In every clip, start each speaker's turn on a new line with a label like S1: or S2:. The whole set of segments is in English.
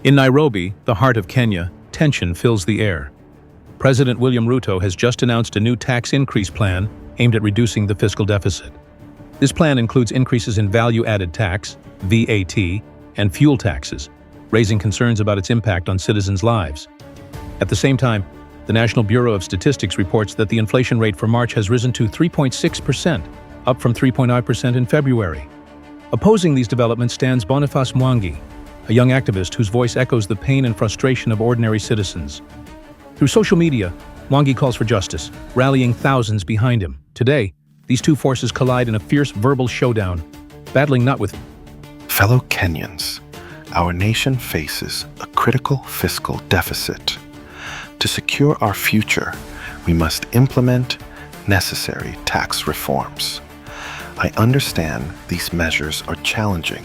S1: In Nairobi, the heart of Kenya, tension fills the air. President William Ruto has just announced a new tax increase plan aimed at reducing the fiscal deficit. This plan includes increases in value-added tax, VAT, and fuel taxes, raising concerns about its impact on citizens' lives. At the same time, the National Bureau of Statistics reports that the inflation rate for March has risen to 3.6%, up from 3.9% in February. Opposing these developments stands Boniface Mwangi, a young activist whose voice echoes the pain and frustration of ordinary citizens. Through social media, Mwangi calls for justice, rallying thousands behind him. Today, these two forces collide in a fierce verbal showdown, battling not with
S2: Fellow Kenyans, our nation faces a critical fiscal deficit. To secure our future, we must implement necessary tax reforms. I understand these measures are challenging,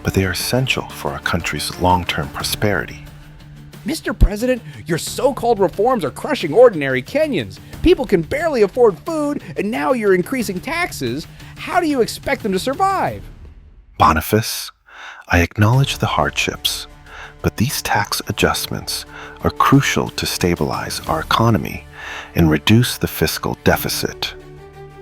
S2: but they are essential for our country's long-term prosperity.
S3: Mr. President, your so-called reforms are crushing ordinary Kenyans. People can barely afford food, and now you're increasing taxes. How do you expect them to survive?
S2: Boniface, I acknowledge the hardships, but these tax adjustments are crucial to stabilize our economy and reduce the fiscal deficit.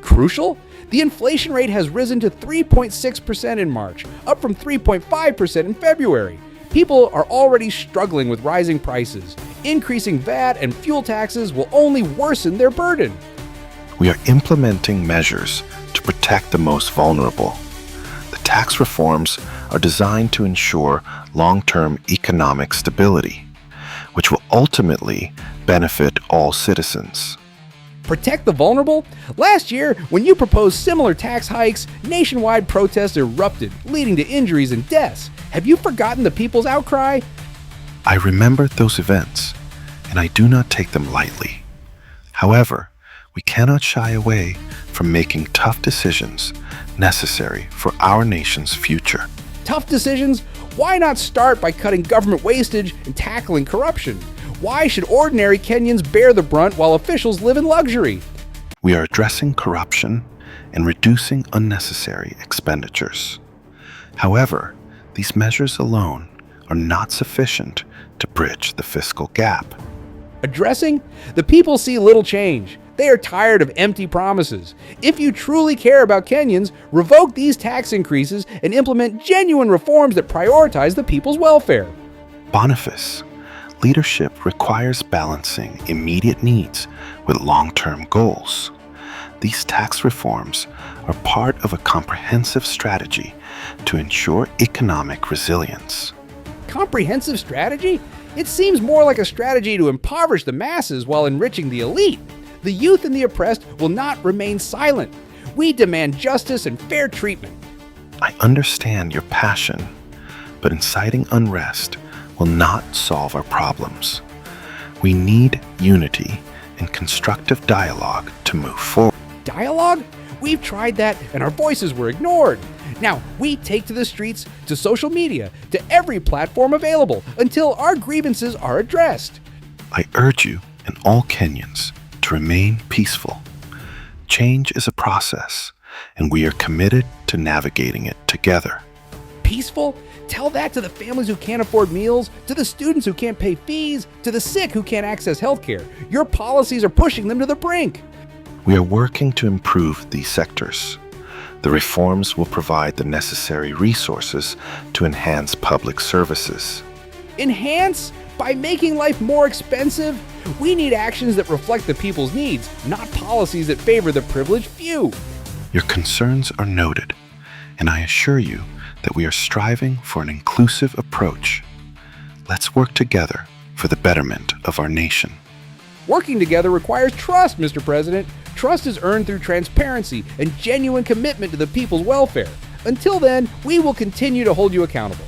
S3: Crucial? The inflation rate has risen to 3.6% in March, up from 3.5% in February. People are already struggling with rising prices. Increasing VAT and fuel taxes will only worsen their burden.
S2: We are implementing measures to protect the most vulnerable. The tax reforms are designed to ensure long-term economic stability, which will ultimately benefit all citizens.
S3: Protect the vulnerable? Last year, when you proposed similar tax hikes, nationwide protests erupted, leading to injuries and deaths. Have you forgotten the people's outcry?
S2: I remember those events, and I do not take them lightly. However, we cannot shy away from making tough decisions necessary for our nation's future.
S3: Tough decisions? Why not start by cutting government wastage and tackling corruption? Why should ordinary Kenyans bear the brunt while officials live in luxury?
S2: We are addressing corruption and reducing unnecessary expenditures. However, these measures alone are not sufficient to bridge the fiscal gap.
S3: Addressing? The people see little change. They are tired of empty promises. If you truly care about Kenyans, revoke these tax increases and implement genuine reforms that prioritize the people's welfare.
S2: Boniface, leadership requires balancing immediate needs with long-term goals. These tax reforms are part of a comprehensive strategy to ensure economic resilience.
S3: Comprehensive strategy? It seems more like a strategy to impoverish the masses while enriching the elite. The youth and the oppressed will not remain silent. We demand justice and fair treatment.
S2: I understand your passion, but inciting unrest will not solve our problems. We need unity and constructive dialogue to move forward.
S3: Dialogue? We've tried that and our voices were ignored. Now we take to the streets, to social media, to every platform available until our grievances are addressed.
S2: I urge you and all Kenyans to remain peaceful. Change is a process, and we are committed to navigating it together.
S3: Peaceful? Tell that to the families who can't afford meals, to the students who can't pay fees, to the sick who can't access healthcare. Your policies are pushing them to the brink.
S2: We are working to improve these sectors. The reforms will provide the necessary resources to enhance public services.
S3: Enhance? By making life more expensive? We need actions that reflect the people's needs, not policies that favor the privileged few.
S2: Your concerns are noted, and I assure you that we are striving for an inclusive approach. Let's work together for the betterment of our nation.
S3: Working together requires trust, Mr. President. Trust is earned through transparency and genuine commitment to the people's welfare. Until then, we will continue to hold you accountable.